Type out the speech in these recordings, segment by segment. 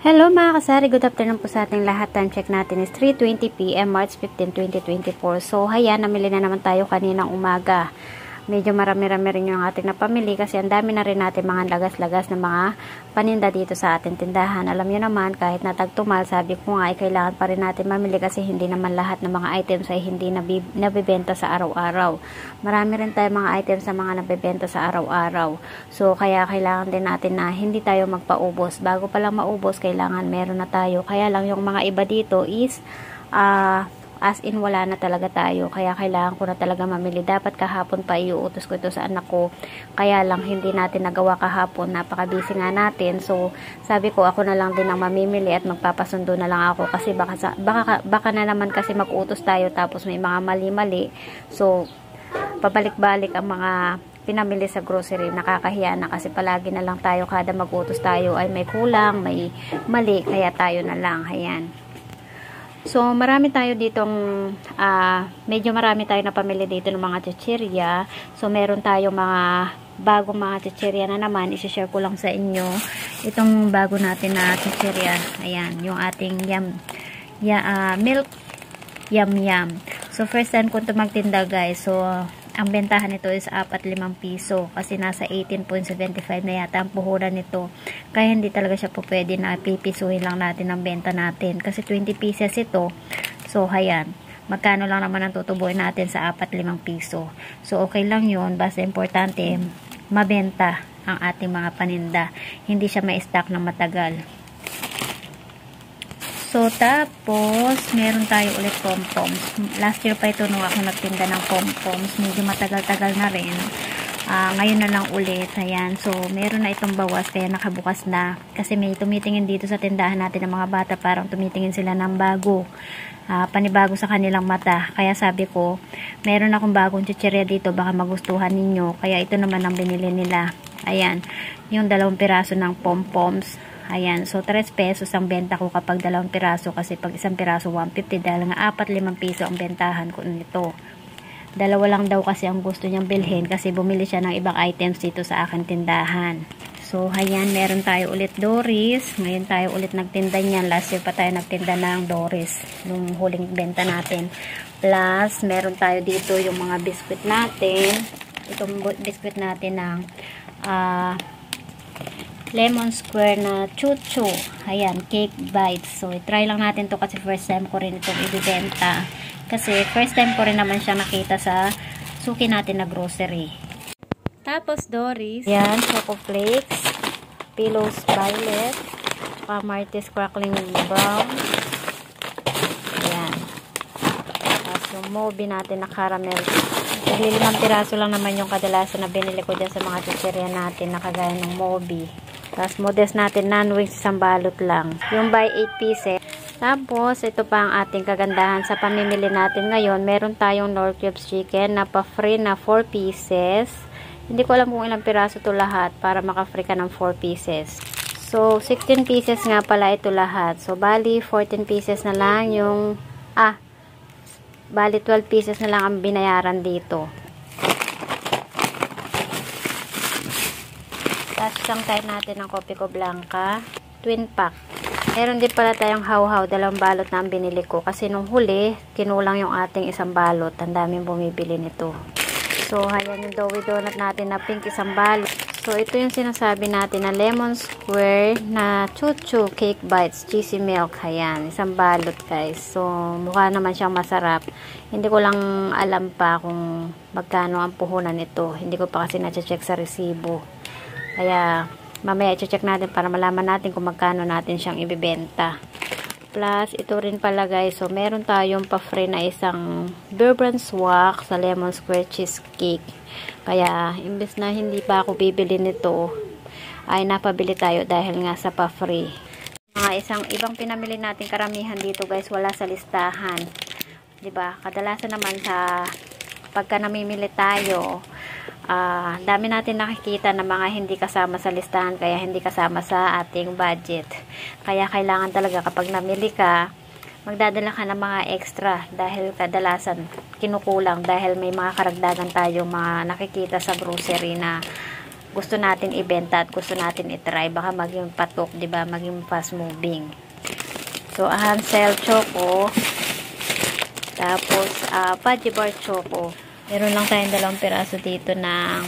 Hello mga kasari, good afternoon po sa ating lahat. Time check natin is 3:20 PM, March 15, 2024. So, hayan, namili na naman tayo kaninang umaga. Medyo marami-rami rin yung ating napamili kasi ang dami na rin natin mga lagas-lagas na mga paninda dito sa ating tindahan. Alam nyo naman, kahit natagtumal, sabi ko nga ay kailangan pa rin natin mamili kasi hindi naman lahat ng mga items ay hindi nabibenta sa araw-araw. Marami rin tayo mga items sa mga nabibenta sa araw-araw. So, kaya kailangan din natin na hindi tayo magpaubos. Bago pa lang maubos, kailangan meron na tayo. Kaya lang yung mga iba dito is as in wala na talaga tayo, kaya kailangan ko na talaga mamili. Dapat kahapon pa iuutos ko ito sa anak ko, kaya lang hindi natin nagawa kahapon, napaka-busy nga natin. So sabi ko ako na lang din ang mamimili at magpapasundo na lang ako kasi baka na naman kasi mag-utos tayo tapos may mga mali-mali, so pabalik-balik ang mga pinamili sa grocery. Nakakahiya na kasi palagi na lang tayo, kada mag-utos tayo ay may kulang, may mali, kaya tayo na lang. Ayan. So, marami tayo ditong, medyo marami tayo na pamili dito ng mga chichirya. So, meron tayong mga bagong mga chichirya na naman. Isishare ko lang sa inyo itong bago natin na chichirya. Ayan, yung ating milk yum yum. So, first time ko ito magtinda, guys. So, ang bentahan nito is 4-5 piso kasi nasa 18.75 na yata ang puhuran nito. Kaya hindi talaga siya po pwede na pipisuhin lang natin ang benta natin kasi 20 pieces ito. So, hayan. Magkano lang naman ang tutubuin natin sa 4-5 piso. So, okay lang yun. Basta importante, mabenta ang ating mga paninda. Hindi siya ma-stock ng matagal. So, tapos, meron tayo ulit pom-poms. Last year pa ito nung ako nagtinda ng pom-poms. Medyo matagal-tagal na rin. Ngayon na lang ulit. Ayan. So, meron na itong bawas kaya nakabukas na. Kasi may tumitingin dito sa tindahan natin ng mga bata. Parang tumitingin sila ng bago. Panibago sa kanilang mata. Kaya sabi ko, meron akong bagong chichirya dito. Baka magustuhan ninyo. Kaya ito naman ang binili nila. Ayan. Yung 2 piraso ng pom-poms. Ayan, so 3 pesos ang benta ko kapag 2 piraso kasi pag 1 piraso 150 dahil nga 4-5 piso ang bentahan ko nito. 2 lang daw kasi ang gusto niyang bilhin kasi bumili siya ng ibang items dito sa aking tindahan. So, ayan, meron tayo ulit Doris. Ngayon tayo ulit nagtinda niyan. Last year pa tayo nagtinda ng Doris nung huling benta natin. Plus, meron tayo dito yung mga biscuit natin. Itong biscuit natin ng lemon square na chuchu. Ayan, cake bites. So, try lang natin to kasi first time ko rin itong ibibenta. Kasi first time ko rin naman siya nakita sa suki natin na grocery. Tapos, Doris. Ayan, Choco Flakes. Pillows Violet. Martis Crackling Brown. Ayan. Tapos, yung Moby natin na caramel. 5 piraso lang naman yung kadalasan na binili ko dyan sa mga chichirya natin na kagaya ng Moby. Tapos, modest natin, non-wings, isang balot lang. Yung by 8 pieces. Tapos, ito pa ang ating kagandahan sa pamimili natin ngayon. Meron tayong Knorr Cubes Chicken na pa-free na 4 pieces. Hindi ko alam kung ilang piraso to lahat para maka-free ka ng 4 pieces. So, 16 pieces nga pala ito lahat. So, bali, 14 pieces na lang yung, bali, 12 pieces na lang ang binayaran dito. Tapos, isang type natin ng Copico Blanca. Twin pack. Meron din pala tayong hau-hau. 2 balot na ang binili ko. Kasi nung huli, kinulang yung ating 1 balot. Ang daming bumibili nito. So, ayan yung doughy donut natin na pink 1 balot. So, ito yung sinasabi natin na lemon square na chuchu cake bites, cheesy milk. Ayan, 1 balot guys. So, mukha naman siyang masarap. Hindi ko lang alam pa kung magkano ang puhunan nito. Hindi ko pa kasi na-check sa resibo. Kaya, mamaya i-check natin para malaman natin kung magkano natin siyang ibibenta. Plus, ito rin pala guys. So, meron tayong pa-free na isang Bear Brand Swak sa lemon square cheesecake. Kaya, imbes na hindi pa ako bibili nito, ay napabili tayo dahil nga sa pa-free. Mga ibang pinamili natin karamihan dito guys, wala sa listahan. 'Di ba? Kadalasan naman sa pagka namimili tayo, dami natin nakikita na mga hindi kasama sa listahan, kaya hindi kasama sa ating budget. Kaya kailangan talaga kapag namili ka, magdadala ka ng mga extra dahil kadalasan kinukulang dahil may mga karagdagan tayo mga nakikita sa grocery na gusto natin ibenta at gusto natin i-try. Baka maging patok, di ba? Maging fast moving. So, Hansel Choco. Tapos, Fudgy Bar Choco. Meron lang tayong 2 piraso dito ng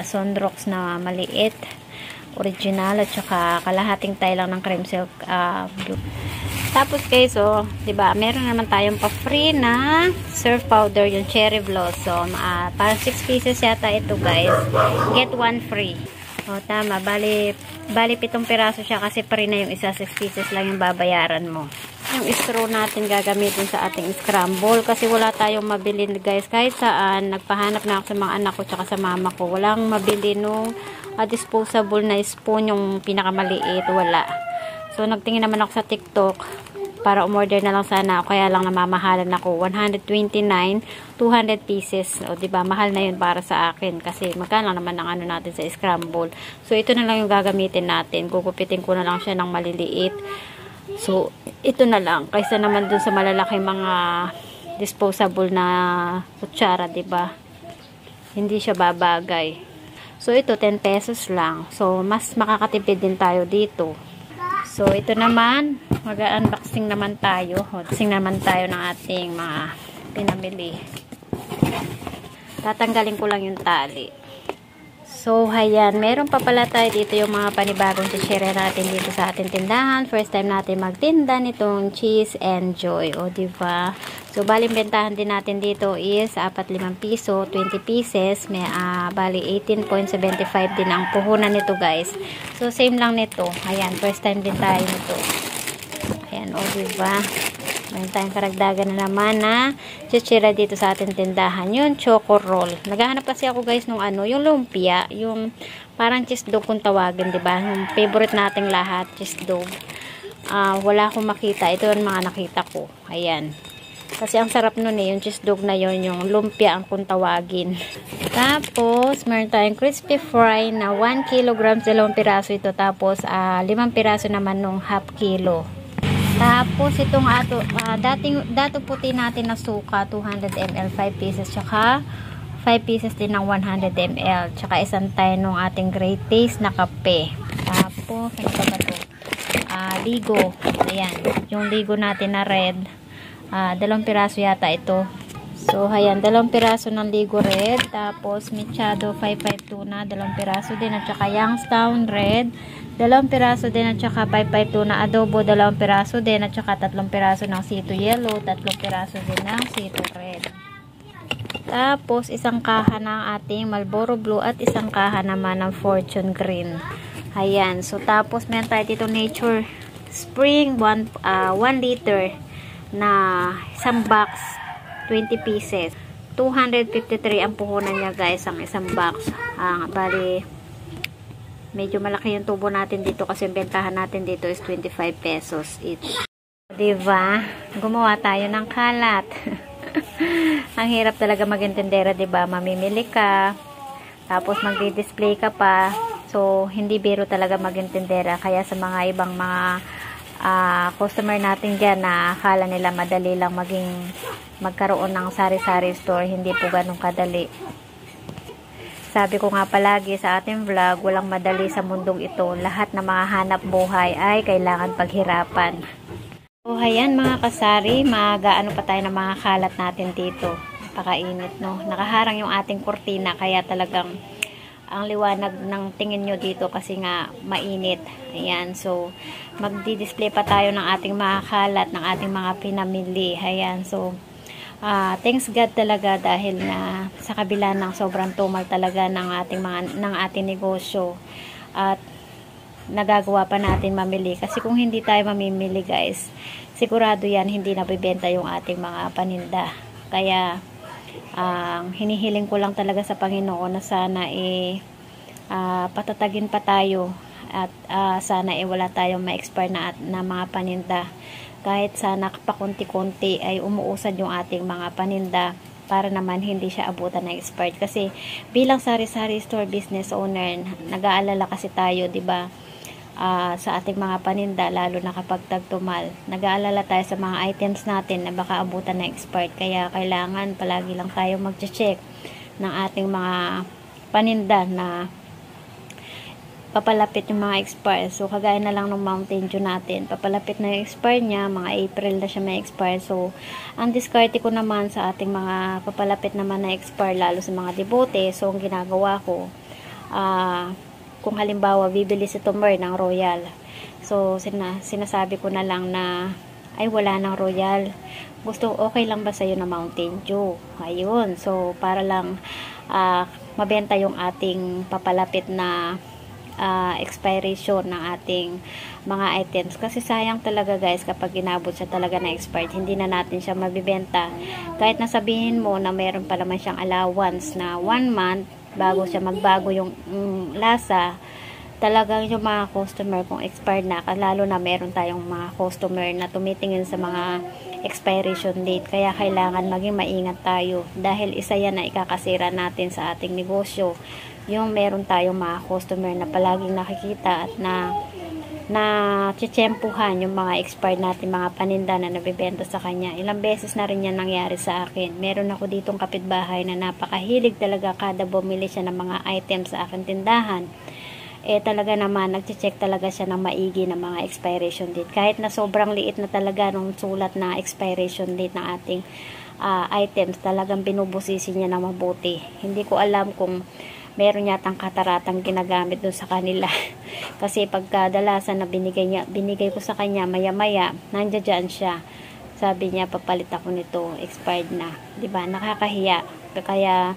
Sunrocks na maliit. Original at saka kalahating tayo lang ng cream silk blue. Tapos guys, diba, meron naman tayong pa-free na surf powder, yung cherry blossom. Parang 6 pieces yata ito guys. Get 1 free. Tama. Bali 7 piraso siya kasi free na yung isa. 6 pieces lang yung babayaran mo. Yung straw natin gagamitin sa ating scramble kasi wala tayong mabili guys. Kahit saan, nagpahanap na ako sa mga anak ko tsaka sa mama ko. Walang mabili nung disposable na spoon, yung pinakamaliit. Wala. So, nagtingin naman ako sa TikTok para umorder na lang sana ako. Kaya lang namamahalan ako. 129, 200 pieces. O, diba? Mahal na yun para sa akin. Kasi magkano naman ang ano natin sa scramble. So, ito na lang yung gagamitin natin. Gugupitin ko na lang siya ng maliliit. So, ito na lang. Kaysa naman dun sa malalaki mga disposable na kutsara, diba? Hindi siya babagay. So, ito 10 pesos lang. So, mas makakatipid din tayo dito. So, ito naman, mag-unboxing naman tayo. Unboxing naman tayo ng ating mga pinamili. Tatanggalin ko lang yung tali. So, ayan, meron pa pala tayo dito yung mga panibagong share natin dito sa ating tindahan. First time natin magtinda nitong Cheese and Joy. O, diba? So, bali, bentahan din natin dito is 4-5 piso, 20 pieces. May, bali, 18.75 din ang puhunan nito, guys. So, same lang nito. Ayan, first time din tayo nito. Ayan, o, diba? Meron tayong karagdagan na naman na chichira dito sa ating tindahan. Yung choco roll. Naghahanap kasi ako guys nung yung lumpia. Yung parang cheese dog kung tawagin, diba? Yung favorite nating lahat, cheese dog. Wala akong makita. Ito yung mga nakita ko. Ayan. Kasi ang sarap nun yung cheese dog na yon, yung lumpia ang kung tawagin. Tapos, meron tayong crispy fry na 1 kilogram, 2 piraso ito. Tapos, 5 piraso naman nung half kilo. Tapos, itong dato puti natin na suka, 200 ml, 5 pieces, tsaka 5 pieces din ng 100 ml, tsaka isang tayo ng ating great taste na kape. Tapos, ano pa ba ito? Ligo. Ayan, yung ligo natin na red. 2 piraso yata ito. So, ayan, 2 piraso ng ligo red. Tapos, Machado 552 na, 2 piraso din. At saka Youngstown red. 2 piraso din at saka 552 na adobo, 2 piraso din at saka 3 piraso ng sito yellow, 3 piraso din ng sito red. Tapos isang kaha ng ating Marlboro Blue at isang kaha naman ng Fortune Green. Ayan, so tapos meron tayo dito Nature Spring 1 liter na isang box, 20 pieces. 253 ang puhunan niya guys, ang isang box. Bali medyo malaki yung tubo natin dito kasi yung bentahan natin dito is 25 pesos each. Diba? Gumawa tayo ng kalat. Ang hirap talaga maging tindera, diba? Mamimili ka, tapos magdi-display ka pa. So, hindi biro talaga maging tindera. Kaya sa mga ibang mga customer natin dyan na akala nila madali lang magkaroon ng sari-sari store, hindi po ganun kadali. Sabi ko nga palagi sa ating vlog, walang madali sa mundong ito. Lahat na mga hanap buhay ay kailangan paghirapan. So, ayan mga kasari, mag-ano pa tayo ng mga kalat natin dito. Pakainit, no? Nakaharang yung ating kurtina, kaya talagang ang liwanag ng tingin nyo dito kasi nga mainit. Ayan, so magdi-display pa tayo ng ating mga kalat, ng ating mga pinamili. Ayan, so thanks God talaga dahil na sa kabila ng sobrang tumal talaga ng ating negosyo at nagagawa pa natin mamili kasi kung hindi tayo mamimili guys, sigurado yan hindi nabibenta yung ating mga paninda. Kaya hinihiling ko lang talaga sa Panginoon na sana patatagin pa tayo at sana wala tayong ma-expire na mga paninda. Kahit sana pakunti-kunti ay umuusad yung ating mga paninda para naman hindi siya abutan ng expired. Kasi bilang sari-sari store business owner, nag-aalala kasi tayo, 'di ba? Sa ating mga paninda, lalo na kapag tagtumal. Nag-aalala tayo sa mga items natin na baka abutan ng expired. Kaya kailangan palagi lang tayo mag-check ng ating mga paninda na papalapit yung mga expire. So, kagaya na lang ng Mountain Dew natin. Papalapit na yung expire niya. Mga April na siya may expire. So, ang diskarte ko naman sa ating mga papalapit naman na expire, lalo sa mga debote. So, ang ginagawa ko, kung halimbawa, bibili si Tomer ng Royal. So, sinasabi ko na lang na, ay, wala ng Royal. Okay lang ba sa'yo na Mountain Dew? Ayun. So, para lang, mabenta yung ating papalapit na expiration ng ating mga items, kasi sayang talaga guys kapag inabot siya talaga na expired, hindi na natin siya mabibenta. Kahit nasabihin mo na meron pa naman siyang allowance na 1 month bago siya magbago yung lasa, talagang yung mga customer kung expired na, lalo na meron tayong mga customer na tumitingin sa mga expiration date, kaya kailangan maging maingat tayo dahil isa yan na ikakasira natin sa ating negosyo, yung meron tayong mga customer na palaging nakikita at na tsitsempuhan yung mga expired natin mga paninda na nabibenta sa kanya. Ilang beses na rin yan nangyari sa akin. Meron ako ditong kapitbahay na napakahilig talaga, kada bumili siya ng mga items sa aking tindahan, talaga naman nagche-check talaga siya ng maigi ng mga expiration date, kahit na sobrang liit na talaga nung sulat na expiration date ng ating items, talagang binubusisi niya na mabuti. Hindi ko alam kung meron yatang kataratang ginagamit dun sa kanila kasi pagkadalasan na binigay ko sa kanya, maya maya nandiyan siya, sabi niya papalit ako nito, expired na, diba? Nakakahiya. Kaya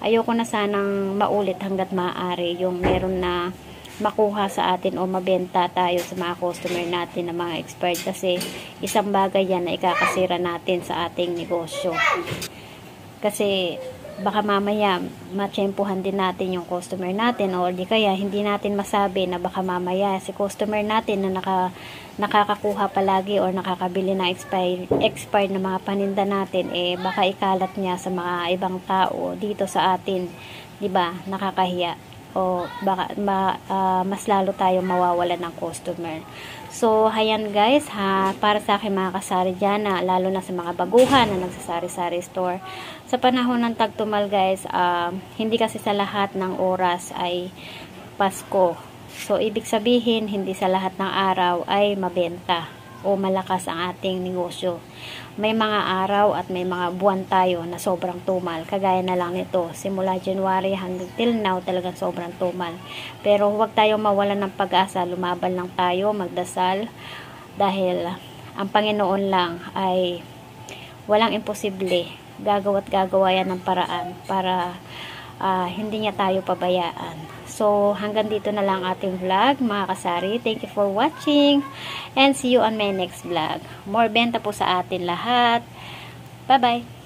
ayoko na sanang maulit hanggat maaari yung meron na makuha sa atin o mabenta tayo sa mga customer natin na mga expired, kasi isang bagay yan na ikakasira natin sa ating negosyo. Kasi baka mamaya matsyempuhan din natin yung customer natin, o di kaya hindi natin masabi na baka mamaya si customer natin na nakakakuha palagi or nakakabili na expired na mga paninda natin, baka ikalat niya sa mga ibang tao dito sa atin, di ba? Nakakahiya, o baka mas lalo tayo mawawalan ng customer. So, hayan guys, para sa akin mga kasari dyan, lalo na sa mga baguhan na nagsasari-sari store. Sa panahon ng tagtumal guys, hindi kasi sa lahat ng oras ay Pasko. So, ibig sabihin, hindi sa lahat ng araw ay mabenta o malakas ang ating negosyo. May mga araw at may mga buwan tayo na sobrang tumal. Kagaya na lang nito, simula January hanggang till now, talagang sobrang tumal. Pero huwag tayong mawalan ng pag-asa, lumaban lang tayo, magdasal, dahil ang Panginoon lang ay walang imposible. Gagawa't gagawa yan ng paraan para hindi niya tayo pabayaan. So, hanggang dito na lang ating vlog, mga kasari. Thank you for watching and see you on my next vlog. More benta po sa atin lahat. Bye-bye!